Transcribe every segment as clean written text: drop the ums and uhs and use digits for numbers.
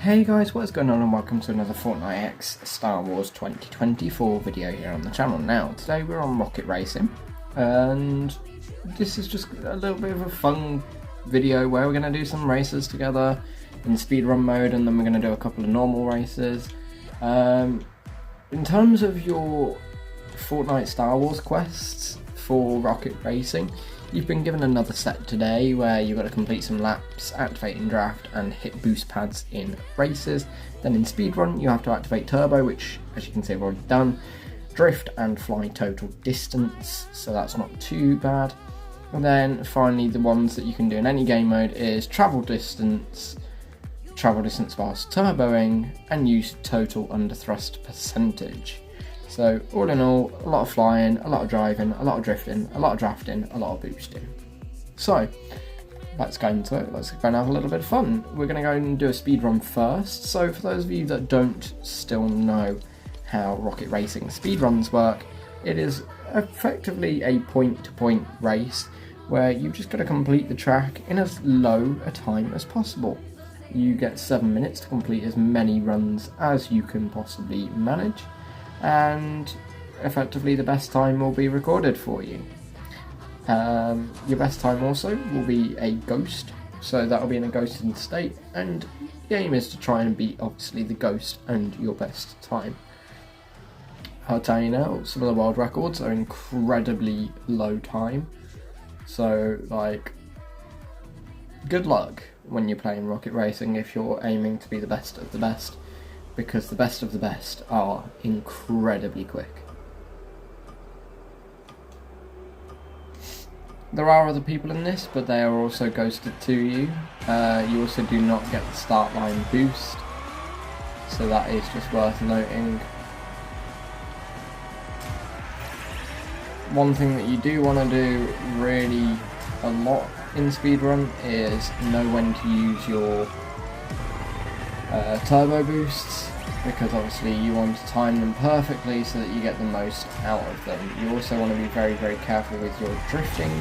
Hey guys, what's going on and welcome to another Fortnite X Star Wars 2024 video here on the channel. Now, today we're on Rocket Racing, and this is just a little bit of a fun video where we're going to do some races together in speedrun mode, and then we're going to do a couple of normal races. In terms of your Fortnite Star Wars quests for Rocket Racing, you've been given another set today where you've got to complete some laps, activate in draft and hit boost pads in races. Then in speedrun you have to activate turbo, which as you can see I've already done, drift and fly total distance, so that's not too bad. And then finally the ones that you can do in any game mode is travel distance whilst turboing, and use total under thrust percentage. So all in all, a lot of flying, a lot of driving, a lot of drifting, a lot of drafting, a lot of boosting. So let's go into it, let's go and have a little bit of fun. We're going to go and do a speed run first. So for those of you that don't still know how Rocket Racing speedruns work, it is effectively a point-to-point race where you've just got to complete the track in as low a time as possible. You get 7 minutes to complete as many runs as you can possibly manage, and effectively the best time will be recorded for you. Your best time also will be a ghost, so that will be in a ghosted state, and the aim is to try and beat obviously the ghost and your best time. I'll tell you now, some of the world records are incredibly low time, so like good luck when you're playing Rocket Racing if you're aiming to be the best of the best, because the best of the best are incredibly quick. There are other people in this, but they are also ghosted to you. You also do not get the start line boost, so that is just worth noting. One thing that you do want to do really a lot in speedrun is know when to use your turbo boosts, because obviously you want to time them perfectly so that you get the most out of them. You also want to be very careful with your drifting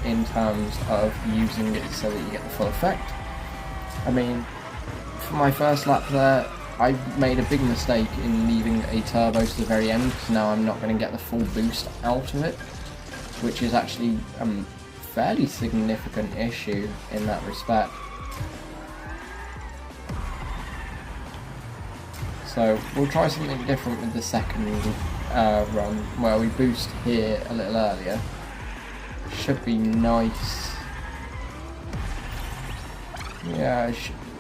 in terms of using it so that you get the full effect. I mean, for my first lap there, I made a big mistake in leaving a turbo to the very end, because now I'm not going to get the full boost out of it, which is actually a fairly significant issue in that respect. So we'll try something different with the second run, where we boost here a little earlier. Should be nice. Yeah,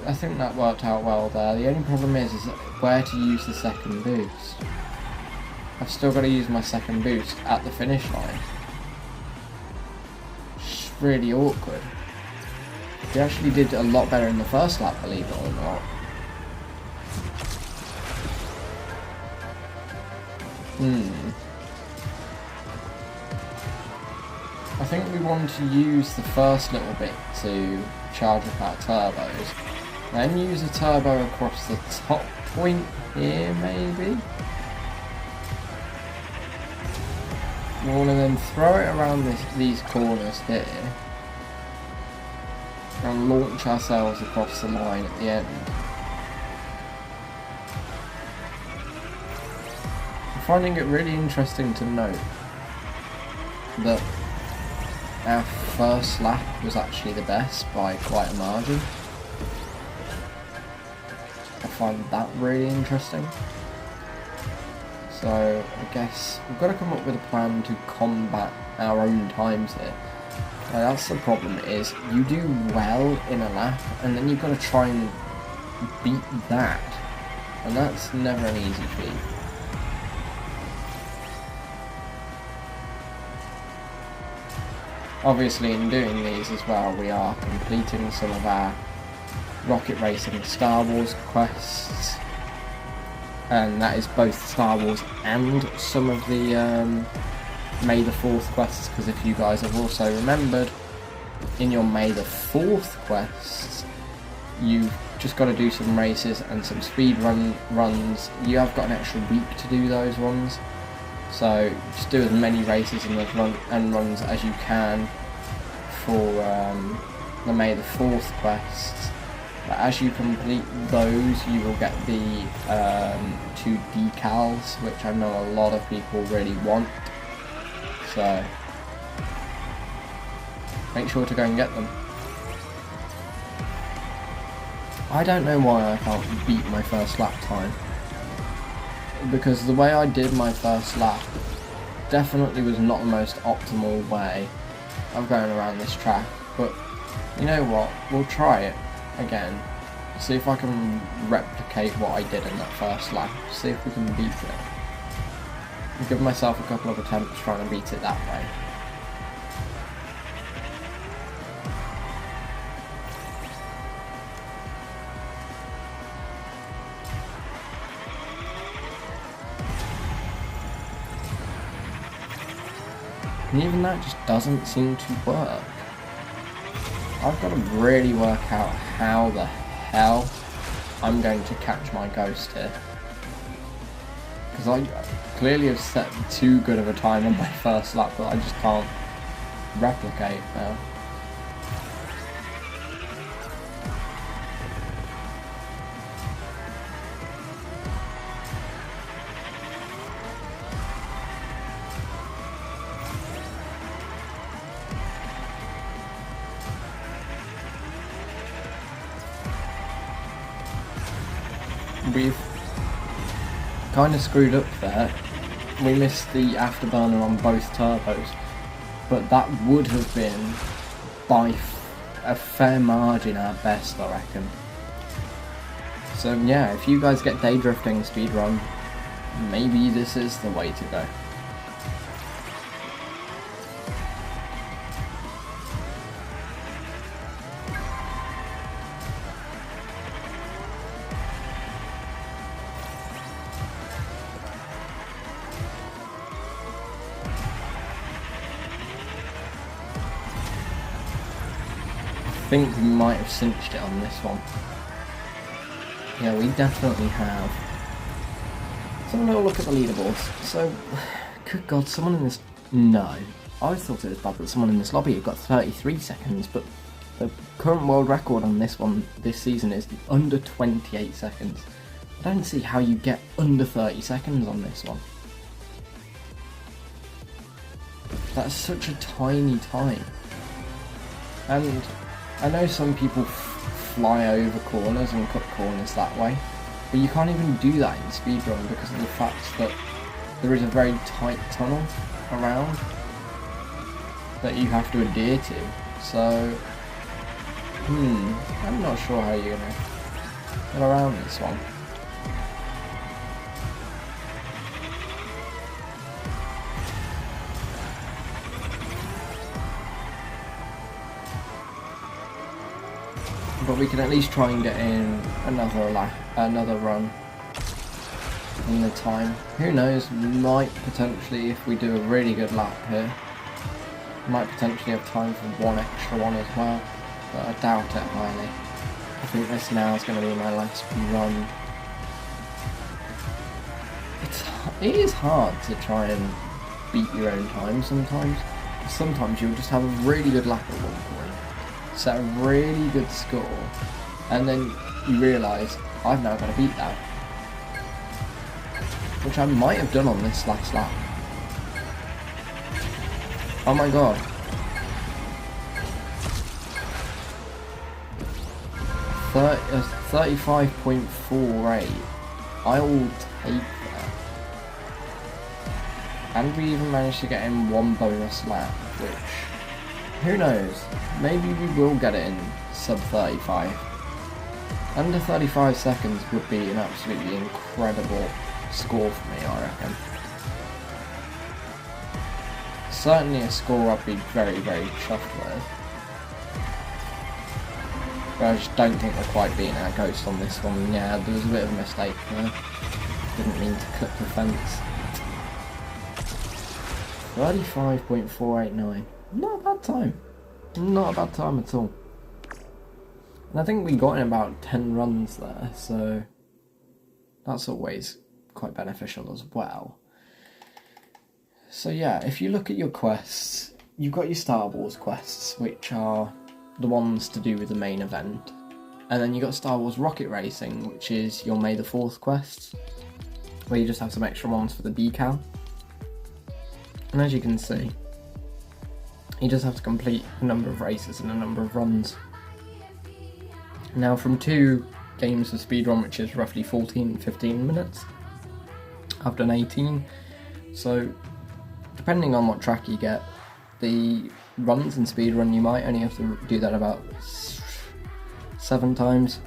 I think that worked out well there. The only problem is where to use the second boost. I've still got to use my second boost at the finish line. It's really awkward. We actually did a lot better in the first lap, believe it or not. I think we want to use the first little bit to charge up our turbos, then use a turbo across the top point here maybe. We want to then throw it around these corners here and launch ourselves across the line at the end. I'm finding it really interesting to note that our first lap was actually the best by quite a margin. I find that really interesting. So I guess we've got to come up with a plan to combat our own times here. That's the problem, is you do well in a lap and then you've got to try and beat that, and that's never an easy feat. Obviously in doing these as well, we are completing some of our Rocket Racing Star Wars quests, and that is both Star Wars and some of the May the 4th quests, because if you guys have also remembered, in your May the 4th quests, you've just got to do some races and some speed runs. You have got an extra week to do those ones. So just do as many races and runs as you can for the May the 4th quests, But as you complete those, you will get the 2 decals, which I know a lot of people really want. So make sure to go and get them. I don't know why I can't beat my first lap time, because the way I did my first lap definitely was not the most optimal way of going around this track, but you know what, we'll try it again, see if I can replicate what I did in that first lap, see if we can beat it. I'll give myself a couple of attempts trying to beat it that way. And even that just doesn't seem to work. I've got to really work out how the hell I'm going to catch my ghost here. Because I clearly have set too good of a time on my first lap that I just can't replicate now. We've kind of screwed up there. We missed the afterburner on both turbos, but that would have been by a fair margin our best, I reckon. So yeah, if you guys get day drifting speedrun, maybe this is the way to go. I think we might have cinched it on this one. Yeah, we definitely have. Let's have a little look at the leaderboards. So, good God, someone in this... No. I always thought it was bad that someone in this lobby had got 33 seconds, but the current world record on this one this season is under 28 seconds. I don't see how you get under 30 seconds on this one. That's such a tiny time. And I know some people fly over corners and cut corners that way, but you can't even do that in speedrun because of the fact that there is a very tight tunnel around that you have to adhere to. So, I'm not sure how you're gonna get around this one. But we can at least try and get in another run in the time. Who knows, might potentially, if we do a really good lap here, might potentially have time for one extra one as well, but I doubt it highly. I think this now is going to be my last run. It is hard to try and beat your own time sometimes. Sometimes you'll just have a really good lap at one point, set a really good score, and then you realise, I've now got to beat that. Which I might have done on this last lap. Oh my god. 35.48. I will take that. And we even managed to get in one bonus lap, which, who knows, maybe we will get it in sub 35. Under 35 seconds would be an absolutely incredible score for me, I reckon. Certainly a score I'd be very, very chuffed with. But I just don't think we're quite beating our ghost on this one. Yeah, there was a bit of a mistake there. Didn't mean to clip the fence. 35.489. Not a bad time. Not a bad time at all. And I think we got in about 10 runs there, so that's always quite beneficial as well. So yeah, if you look at your quests, you've got your Star Wars quests, which are the ones to do with the main event. And then you got Star Wars Rocket Racing, which is your May the 4th quests, where you just have some extra ones for the decal. And as you can see, you just have to complete a number of races and a number of runs. Now from 2 games of speedrun, which is roughly 14 and 15 minutes, I've done 18. So depending on what track you get, the runs in speedrun you might only have to do that about 7 times.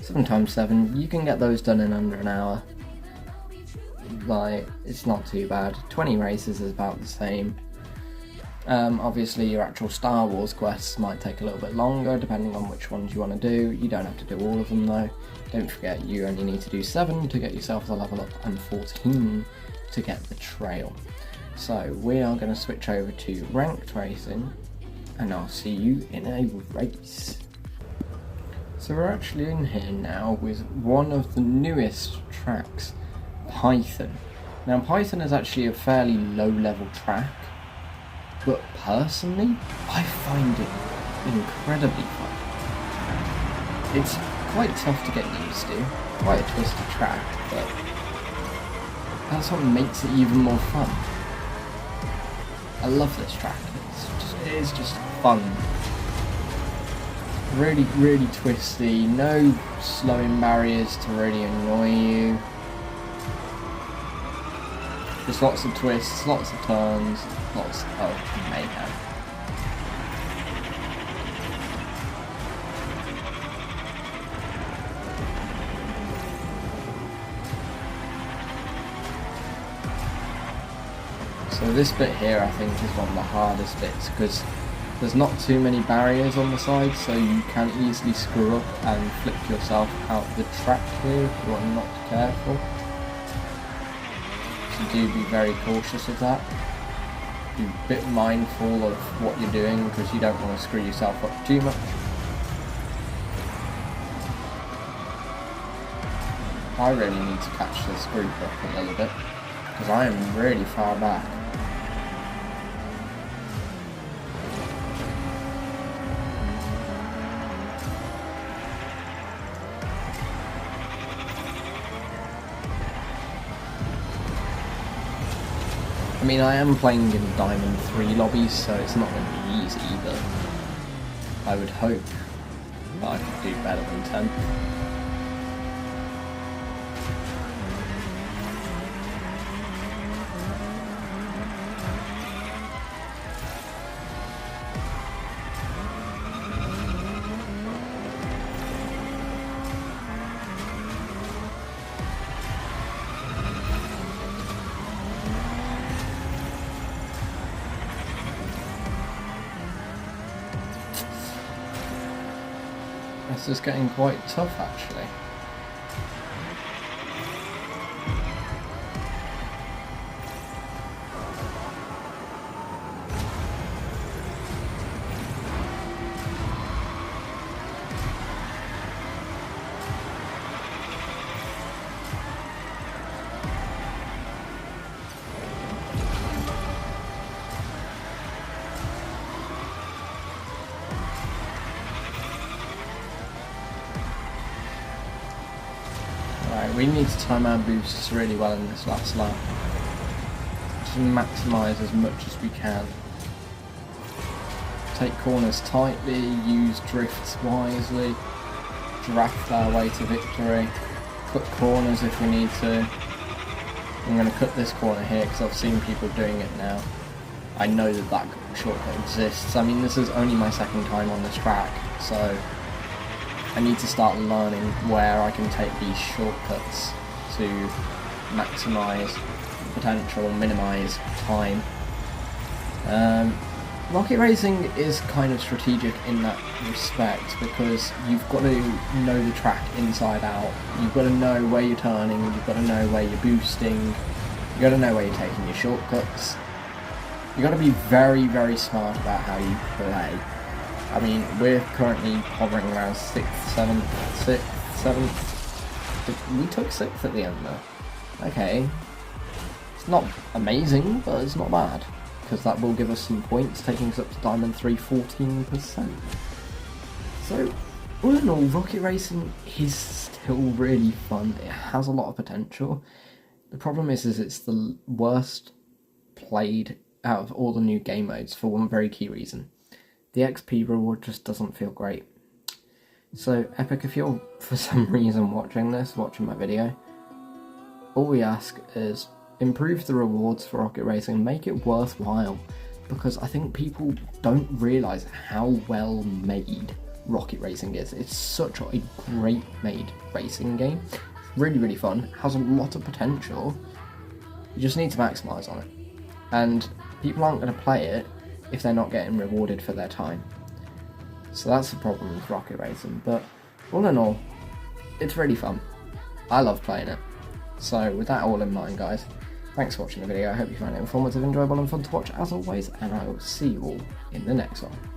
7 times 7, you can get those done in under an hour. Like, it's not too bad. 20 races is about the same. Obviously your actual Star Wars quests might take a little bit longer depending on which ones you want to do. You don't have to do all of them though. Don't forget you only need to do 7 to get yourself the level up and 14 to get the trail. So we are going to switch over to ranked racing and I'll see you in a race. So we're actually in here now with one of the newest tracks, Python. Now Python is actually a fairly low level track, but personally I find it incredibly fun. It's quite tough to get used to, quite a twisted track, but that's what makes it even more fun. I love this track, it is just fun. Really, really twisty, no slowing barriers to really annoy you. Just lots of twists, lots of turns, lots of mayhem. So this bit here I think is one of the hardest bits because there's not too many barriers on the side, so you can easily screw up and flip yourself out the track here if you are not careful. So do be very cautious of that. Be a bit mindful of what you're doing because you don't want to screw yourself up too much. I really need to catch this group up a little bit because I am really far back. I mean, I am playing in Diamond 3 lobbies, so it's not going to be easy, but I would hope that I could do better than 10th. This is getting quite tough actually. We need to time our boosts really well in this last lap. Just maximise as much as we can. Take corners tightly, use drifts wisely, draft our way to victory, cut corners if we need to. I'm going to cut this corner here because I've seen people doing it now. I know that that shortcut exists. I mean, this is only my second time on this track, so I need to start learning where I can take these shortcuts to maximise potential, minimise time. Rocket Racing is kind of strategic in that respect because you've got to know the track inside out. You've got to know where you're turning, you've got to know where you're boosting, you've got to know where you're taking your shortcuts. You've got to be very, very smart about how you play. I mean, we're currently hovering around 6th, 7th, 7th. We took 6th at the end though. Okay. It's not amazing, but it's not bad. Because that will give us some points, taking us up to Diamond 3, 14%. So, all in all, Rocket Racing is still really fun. It has a lot of potential. The problem is it's the worst played out of all the new game modes for one very key reason. The XP reward just doesn't feel great. So, Epic, if you're for some reason watching my video, all we ask is improve the rewards for Rocket Racing, make it worthwhile, because I think people don't realise how well made Rocket Racing is. It's such a great made racing game. Really, really fun, has a lot of potential. You just need to maximise on it. And people aren't going to play it if they're not getting rewarded for their time. So that's the problem with Rocket Racing, but all in all, it's really fun. I love playing it. So with that all in mind, guys, thanks for watching the video. I hope you found it informative, enjoyable and fun to watch as always, and I will see you all in the next one.